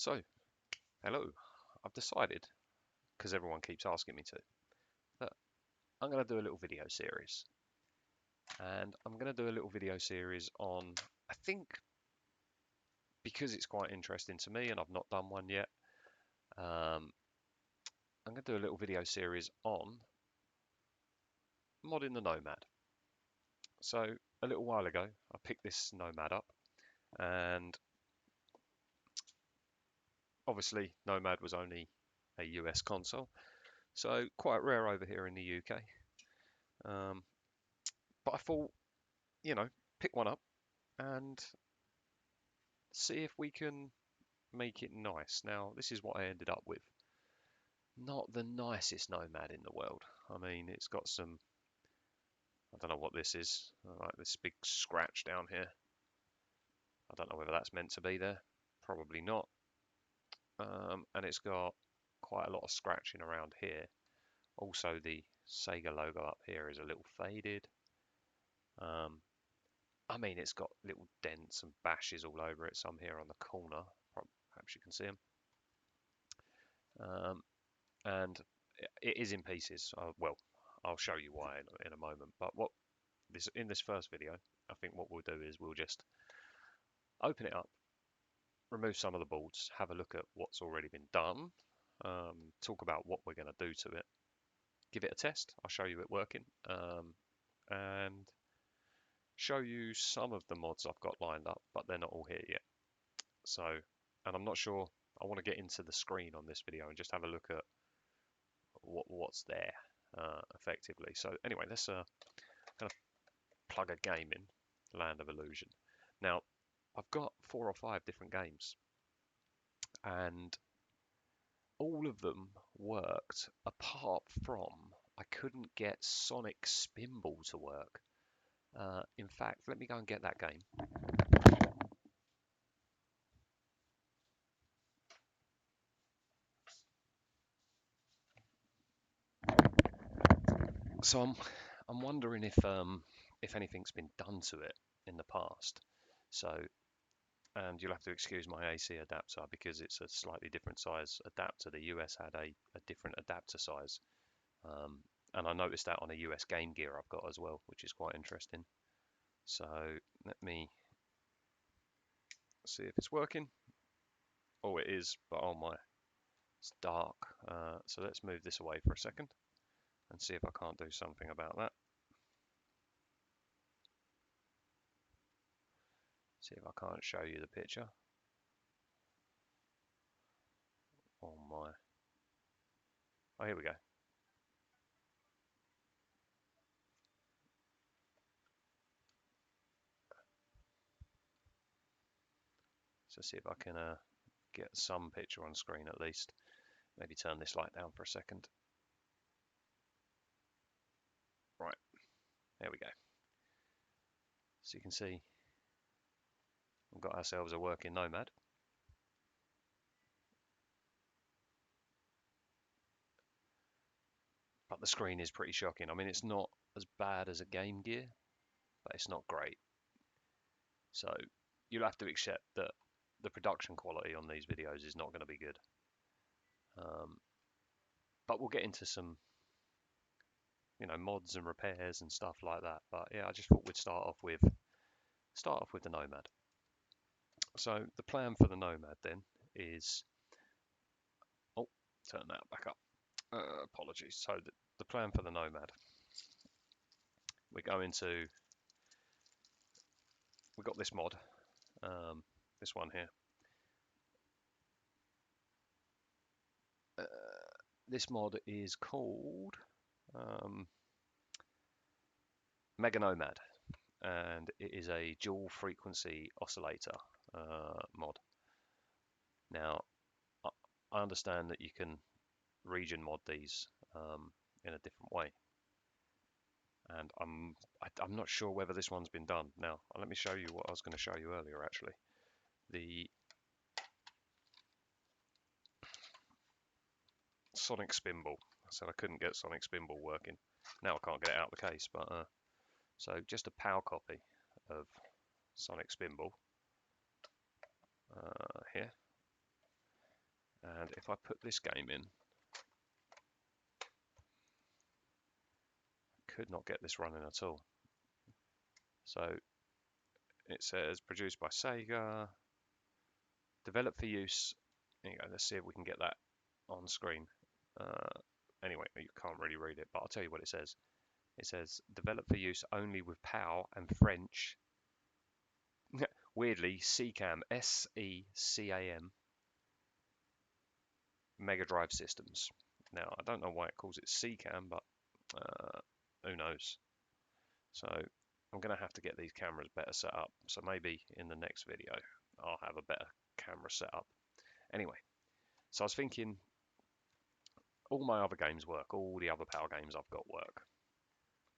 So, hello. I've decided, because everyone keeps asking me to, that I'm going to do a little video series. And I'm going to do a little video series on, I think, because it's quite interesting to me and I've not done one yet, I'm going to do a little video series on modding the Nomad. So, a little while ago, I picked this Nomad up, and obviously, Nomad was only a US console, so quite rare over here in the UK. But I thought, pick one up and see if we can make it nice. Now, this is what I ended up with. Not the nicest Nomad in the world. I mean, it's got some, I don't know what this is, like this big scratch down here. I don't know whether that's meant to be there. Probably not. And it's got quite a lot of scratching around here. Also, the Sega logo up here is a little faded. I mean, it's got little dents and bashes all over it. Some here on the corner. Perhaps you can see them. And it is in pieces. Well, I'll show you why in a moment. But in this first video, I think what we'll do is we'll just open it up, remove some of the boards, have a look at what's already been done, talk about what we're going to do to it, give it a test. I'll show you it working, and show you some of the mods I've got lined up, but they're not all here yet. So, and I'm not sure. I want to get into the screen on this video and just have a look at what's there effectively. So anyway, let's kind of plug a game in, Land of Illusion. Now, I've got 4 or 5 different games, and all of them worked apart from I couldn't get Sonic Spinball to work. In fact, let me go and get that game. So I'm wondering if anything's been done to it in the past. So, and you'll have to excuse my AC adapter because it's a slightly different size adapter. The US had a different adapter size, and I noticed that on a US Game Gear I've got as well, which is quite interesting. So let me see if it's working. Oh, it is, but oh my, it's dark. So let's move this away for a second and see if I can't do something about that. See if I can't show you the picture. Oh my. Oh, here we go. So see if I can get some picture on screen at least. Maybe turn this light down for a second. Right, there we go. So you can see we've got ourselves a working Nomad. But the screen is pretty shocking. I mean, it's not as bad as a Game Gear, but it's not great. So you'll have to accept that the production quality on these videos is not going to be good. But we'll get into some, mods and repairs and stuff like that. But yeah, I just thought we'd start off with the Nomad. So the plan for the Nomad then is, oh, turn that back up. Apologies. So the plan for the Nomad, we're going to, we got this mod, this one here. This mod is called Mega Nomad, and it is a dual frequency oscillator mod. Now, I understand that you can region mod these in a different way, and I'm not sure whether this one's been done. Now, let me show you what I was going to show you earlier. Actually, the Sonic Spinball. I said I couldn't get Sonic Spinball working. Now I can't get it out of the case, but so just a PAL copy of Sonic Spinball here. And if I put this game in, I could not get this running at all. So it says produced by Sega, developed for use. There you go, let's see if we can get that on screen. Anyway, you can't really read it, but I'll tell you what it says. It says developed for use only with PAL and French. Weirdly, SECAM, SECAM, Mega Drive systems. Now, I don't know why it calls it SECAM, but who knows? So I'm going to have to get these cameras better set up. So maybe in the next video, I'll have a better camera set up. Anyway, so I was thinking all my other games work. All the other PAL games I've got work.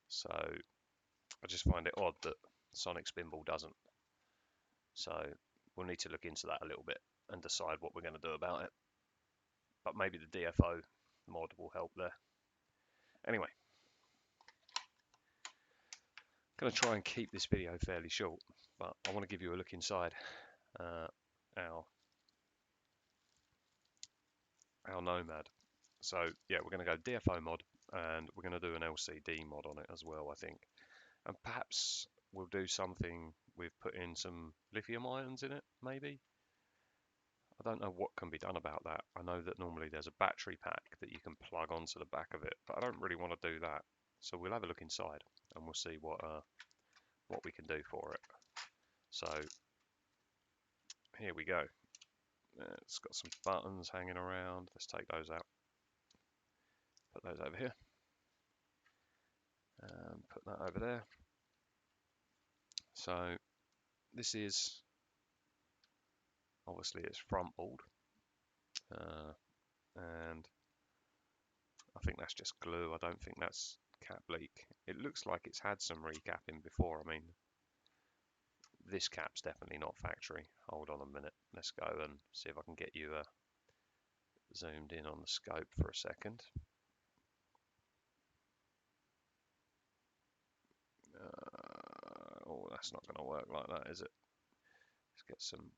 So I just find it odd that Sonic Spinball doesn't. So we'll need to look into that a little bit and decide what we're going to do about it. But maybe the DFO mod will help there. Anyway, I'm going to try and keep this video fairly short, but I want to give you a look inside our Nomad. So yeah, we're going to go DFO mod, and we're going to do an LCD mod on it as well, I think. And perhaps we'll do something with putting some lithium ions in it, maybe. I don't know what can be done about that. I know that normally there's a battery pack that you can plug onto the back of it, but I don't really want to do that. So we'll have a look inside and we'll see what we can do for it. So here we go. It's got some buttons hanging around. Let's take those out. Put those over here. And put that over there. So this is obviously its front board. And I think that's just glue. I don't think that's cap leak. It looks like it's had some recapping before. I mean, this cap's definitely not factory. Hold on a minute. Let's go and see if I can get you zoomed in on the scope for a second. Oh, that's not going to work like that, is it? Let's get some.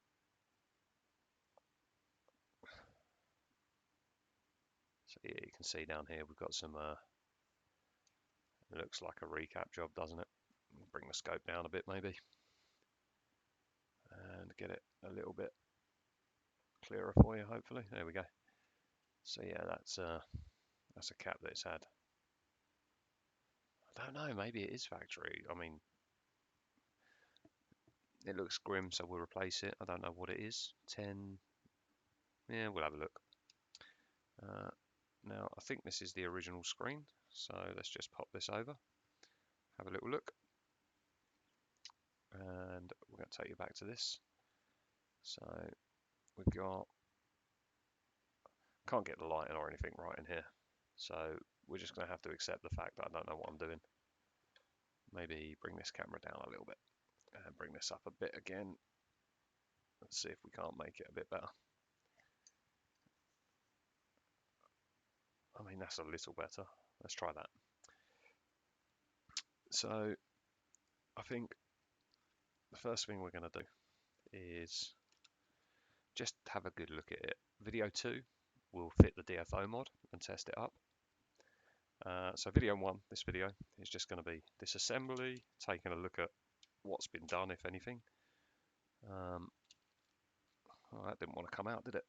So yeah, you can see down here we've got some. It looks like a recap job, doesn't it? Bring the scope down a bit maybe, and get it a little bit clearer for you. Hopefully, there we go. So yeah, that's a cap that it's had. I don't know. Maybe it is factory. I mean, it looks grim, so we'll replace it. I don't know what it is. 10. Yeah, we'll have a look. Now, I think this is the original screen, so let's just pop this over, have a little look, and we're going to take you back to this. So we've got, can't get the lighting or anything right in here, so we're just going to have to accept the fact that I don't know what I'm doing. Maybe bring this camera down a little bit, and bring this up a bit again. Let's see if we can't make it a bit better. I mean, that's a little better. Let's try that. So I think the first thing we're going to do is just have a good look at it. Video 2 will fit the DFO mod and test it up. So video 1, this video, is just going to be disassembly, taking a look at what's been done, if anything. Oh, that didn't want to come out, did it?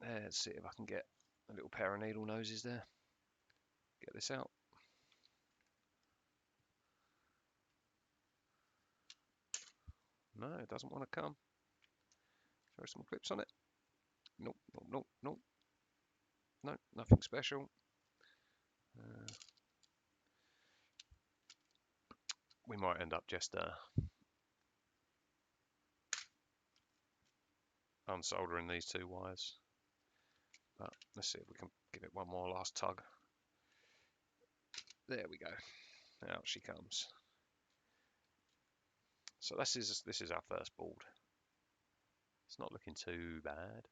Let's see if I can get a little pair of needle noses there. Get this out. No, it doesn't want to come. Throw some clips on it. Nope, nope, nope, nope. No, nothing special. We might end up just unsoldering these two wires. But let's see if we can give it one more last tug. There we go. Out she comes. So this is our first board. It's not looking too bad,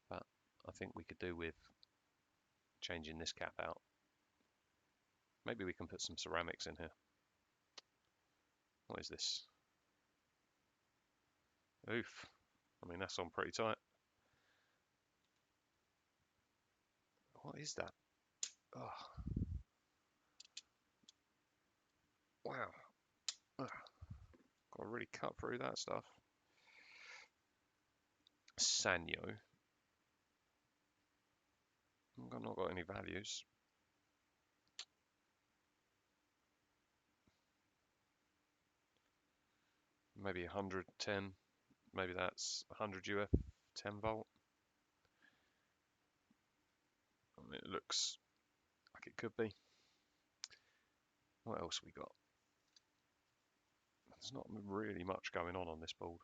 but I think we could do with changing this cap out. Maybe we can put some ceramics in here. What is this? Oof. I mean, that's on pretty tight. What is that? Oh, wow. Ugh. Got to really cut through that stuff. Sanyo. I've not got any values. Maybe 110. Maybe that's 100 UF, 10 volt. I mean, it looks like it could be. What else we got? There's not really much going on this board.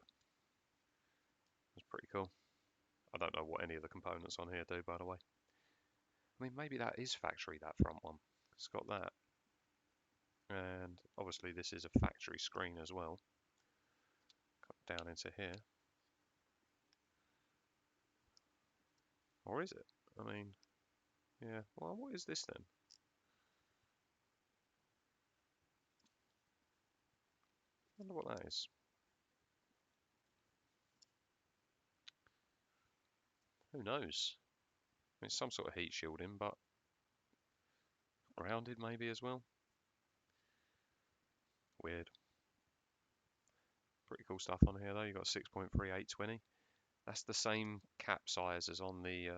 It's pretty cool. I don't know what any of the components on here do, by the way. I mean, maybe that is factory, that front one. It's got that. And obviously this is a factory screen as well. Cut down into here. Or is it? I mean, yeah. Well, what is this then? I wonder what that is. Who knows? I mean, it's some sort of heat shielding, but grounded maybe as well. Weird. Pretty cool stuff on here though. You've got 6.3820. That's the same cap size as on the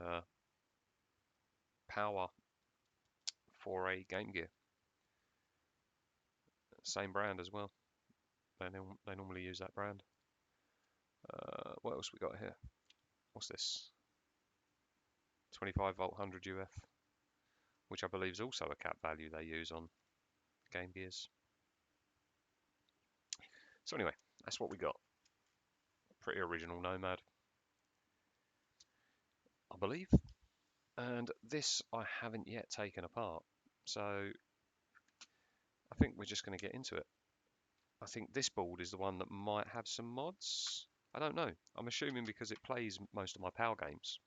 Power 4A Game Gear. Same brand as well. They normally use that brand. What else we got here? What's this? 25 volt 100 UF, which I believe is also a cap value they use on Game Gears. So anyway, that's what we got. Pretty original Nomad, I believe. And this I haven't yet taken apart. So I think we're just going to get into it. I think this board is the one that might have some mods. I don't know. I'm assuming because it plays most of my PAL games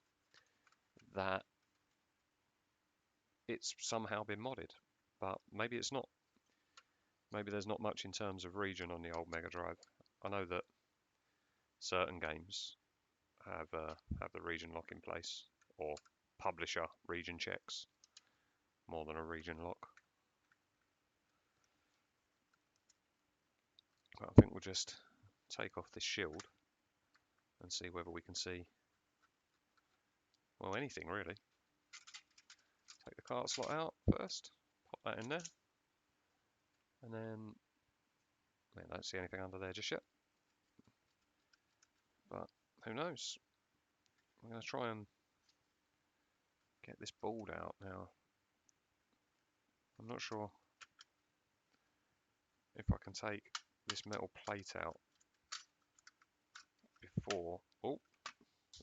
that it's somehow been modded. But maybe it's not. Maybe there's not much in terms of region on the old Mega Drive. I know that certain games have the region lock in place, or publisher region checks more than a region lock. But I think we'll just take off this shield and see whether we can see, well, anything really. Take the cart slot out first, pop that in there, and then I don't see anything under there just yet. But who knows? I'm going to try and get this board out now. I'm not sure if I can take this metal plate out before. Oh,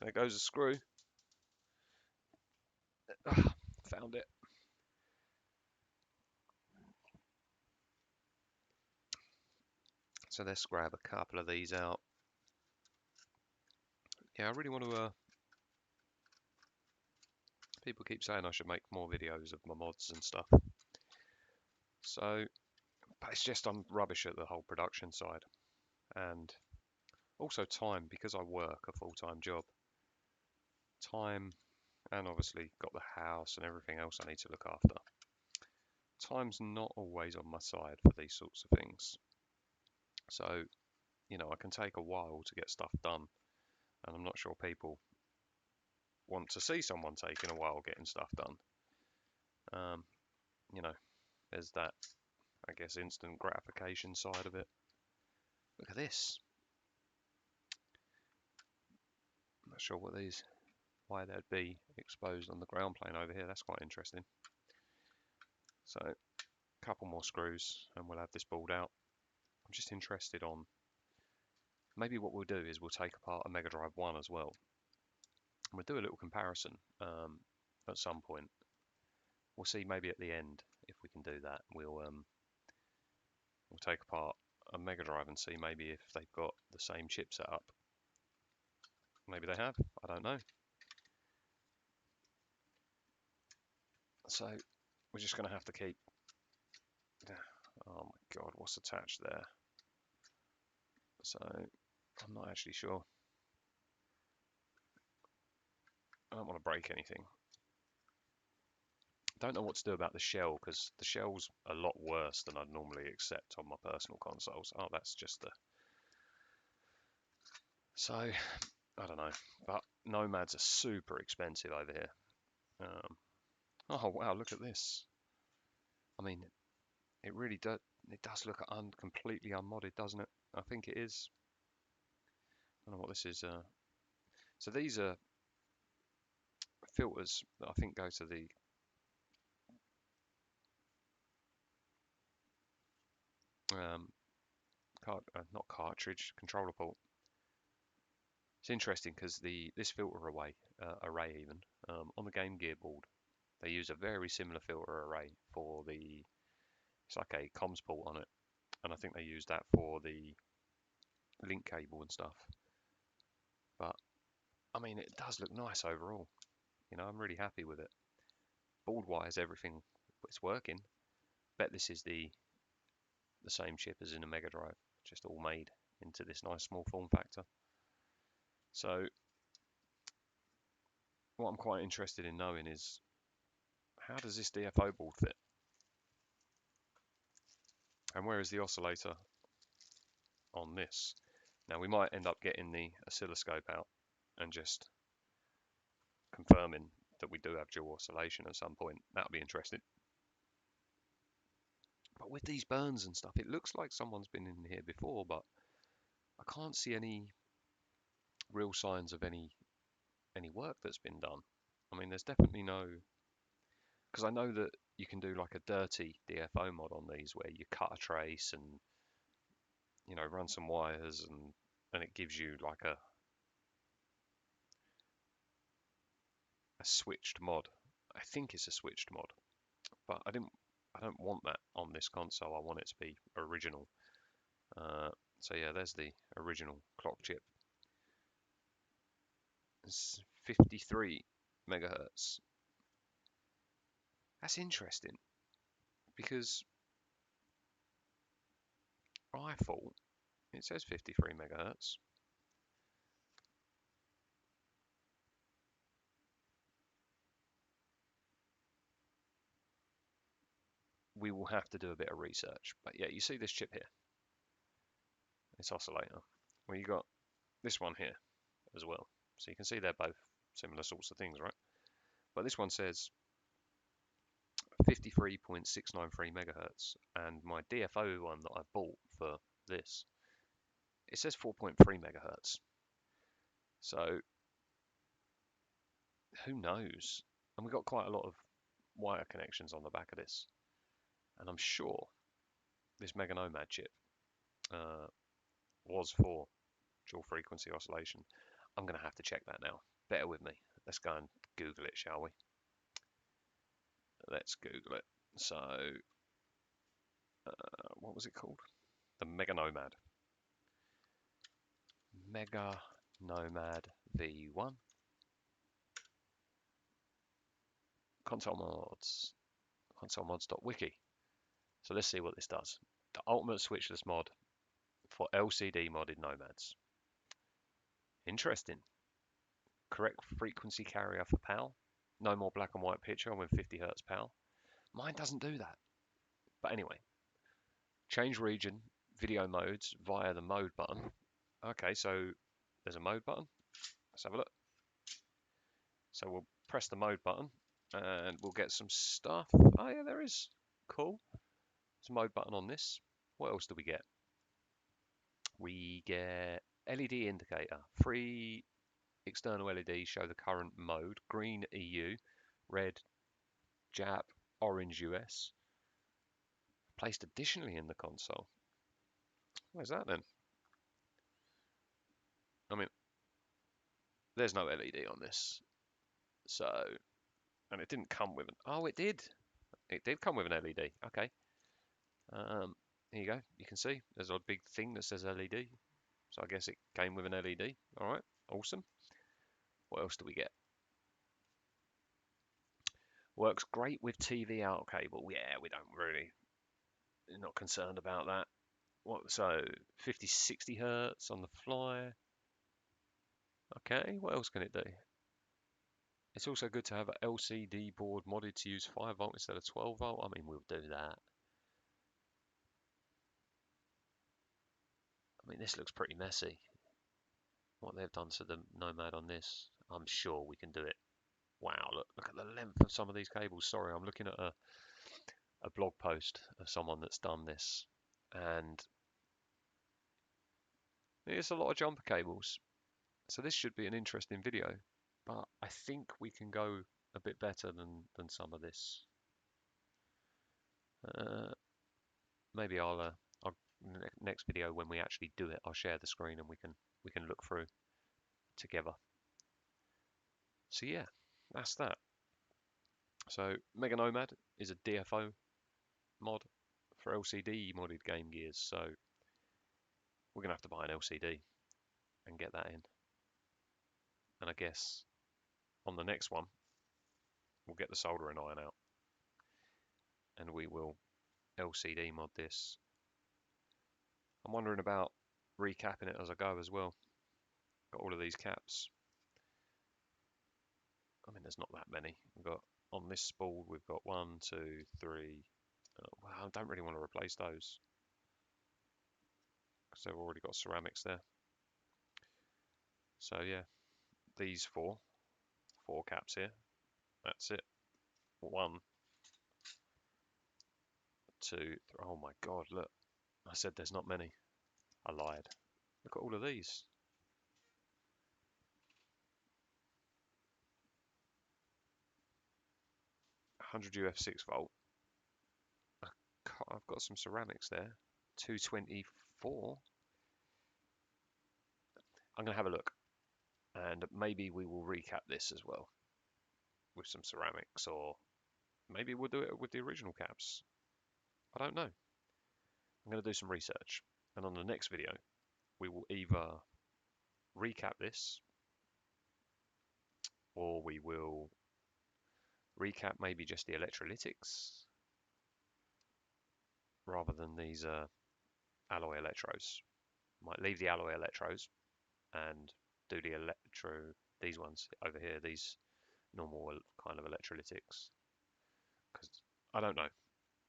there goes a screw. Found it. So let's grab a couple of these out. Yeah, I really want to. People keep saying I should make more videos of my mods and stuff. So, but it's just I'm rubbish at the whole production side, and also time, because I work a full-time job. Time, and obviously got the house and everything else I need to look after. Time's not always on my side for these sorts of things. So, you know, I can take a while to get stuff done, and I'm not sure people want to see someone taking a while getting stuff done. You know, there's that, I guess, instant gratification side of it. Look at this. I'm not sure what these, why they'd be exposed on the ground plane over here. That's quite interesting. So, a couple more screws and we'll have this board out. I'm just interested on, maybe what we'll do is we'll take apart a Mega Drive 1 as well. We'll do a little comparison at some point. We'll see maybe at the end if we can do that. We'll take apart a Mega Drive and see maybe if they've got the same chip set up. Maybe they have, I don't know. So we're just going to have to keep, oh my god, what's attached there? So I'm not actually sure. I don't want to break anything. Don't know what to do about the shell, because the shell's a lot worse than I'd normally accept on my personal consoles. Oh, that's just the... So, I don't know. But Nomads are super expensive over here. Oh, wow, look at this. I mean, it really does. It does look completely unmodded, doesn't it? I think it is. I don't know what this is. So these are filters that I think go to the not cartridge, controller port. It's interesting because this filter array even on the Game Gear board, they use a very similar filter array for the. It's like a comms port on it, and I think they use that for the link cable and stuff. But I mean, it does look nice overall. I'm really happy with it. Board wise, everything it's working. Bet this is the same chip as in a Mega Drive, just all made into this nice small form factor. So what I'm quite interested in knowing is, how does this DFO board fit? And where is the oscillator on this? Now we might end up getting the oscilloscope out and just confirming that we do have dual oscillation at some point. That'll be interesting. But with these burns and stuff, it looks like someone's been in here before, but I can't see any real signs of any work that's been done. I mean, there's definitely no, because I know that you can do like a dirty DFO mod on these where you cut a trace and run some wires and it gives you like a switched mod. I think it's a switched mod, but I don't want that on this console. I want it to be original. So yeah, there's the original clock chip. It's 53 megahertz. That's interesting because I thought it says 53 megahertz. We will have to do a bit of research, but yeah, you see this chip here, this oscillator. Well, you got this one here as well, so you can see they're both similar sorts of things, right? But this one says 53.693 megahertz, and my DFO one that I bought for this, it says 4.3 megahertz. So who knows? And we've got quite a lot of wire connections on the back of this, and I'm sure this Mega Nomad chip was for dual frequency oscillation. I'm going to have to check that now. Bear with me. Let's go and Google it, shall we? Let's Google it. So, what was it called? The Mega Nomad. Mega Nomad V1. Console mods. Consolemods.wiki. So let's see what this does. The ultimate switchless mod for LCD modded Nomads. Interesting. Correct frequency carrier for PAL. No more black and white picture with 50 Hz PAL. Mine doesn't do that. But anyway, change region, video modes via the mode button. Okay, so there's a mode button. Let's have a look. So we'll press the mode button and we'll get some stuff. Oh yeah, there is. Cool. There's a mode button on this. What else do we get? We get LED indicator. 3 external LEDs show the current mode. Green EU, red Jap, orange US. Placed additionally in the console. Where's that then? I mean, there's no LED on this. So, and it didn't come with an, oh, it did. It did come with an LED. Okay. Here you go. You can see there's a big thing that says LED. So I guess it came with an LED. All right. Awesome. What else do we get? Works great with TV out cable. Yeah, we don't really, not concerned about that. What, so 50, 60 hertz on the fly. Okay, what else can it do? It's also good to have an LCD board modded to use 5 volt instead of 12 volt. I mean, we'll do that. I mean, this looks pretty messy. What they've done to the Nomad on this, I'm sure we can do it. Wow, look at the length of some of these cables. Sorry, I'm looking at a blog post of someone that's done this, and it's a lot of jumper cables. So this should be an interesting video, but I think we can go a bit better than some of this. Maybe I'll next video when we actually do it, I'll share the screen and we can look through together. So yeah, that's that. So Mega Nomad is a DFO mod for LCD modded Game Gears. So we're gonna have to buy an LCD and get that in. And I guess on the next one, we'll get the soldering iron out and we will LCD mod this. I'm wondering about recapping it as I go as well. Got all of these caps. I mean, there's not that many. We've got on this spool, we've got 1, 2, 3. Well, I don't really want to replace those because they've already got ceramics there. So yeah, these four caps here. That's it. 1, 2, 3. Oh my God, look. I said there's not many. I lied. Look at all of these. 100 UF 6 volt. I've got some ceramics there. 224. I'm going to have a look. And maybe we will recap this as well with some ceramics, or maybe we'll do it with the original caps. I don't know. I'm going to do some research. And on the next video, we will either recap this, or we will recap maybe just the electrolytics rather than these alloy electrodes. Might leave the alloy electrodes and do the these ones over here, these normal kind of electrolytics. Because I don't know.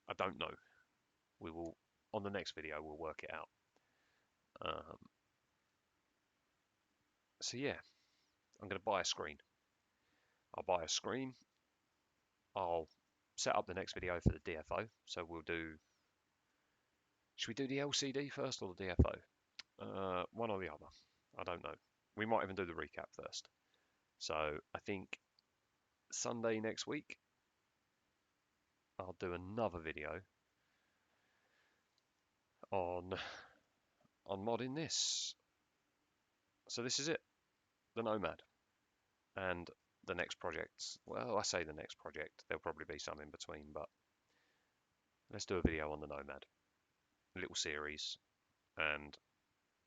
I don't know. We will, on the next video, we'll work it out. So yeah, I'm going to buy a screen. I'll buy a screen. I'll set up the next video for the DFO. So we'll do, should we do the LCD first or the DFO? One or the other. I don't know. We might even do the recap first. So I think Sunday next week, I'll do another video on modding this. So this is it, the Nomad. And the next project, well, I say the next project, there'll probably be some in between, but let's do a video on the Nomad, a little series, and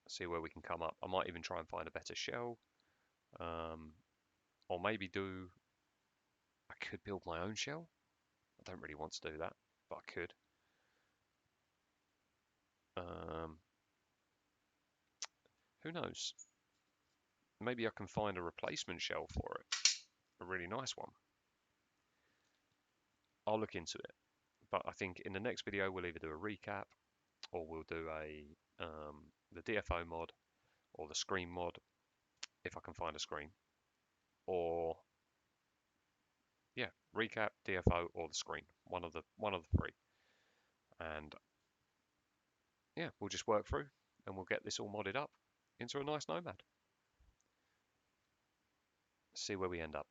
see where we can come up. I might even try and find a better shell, or maybe I could build my own shell. I don't really want to do that, but I could. Who knows? Maybe I can find a replacement shell for it, a really nice one. I'll look into it, but I think in the next video we'll either do a recap, or we'll do the DFO mod, or the screen mod, if I can find a screen, or yeah, recap, DFO, or the screen, one of the three, and yeah, we'll just work through and we'll get this all modded up into a nice Nomad. See where we end up.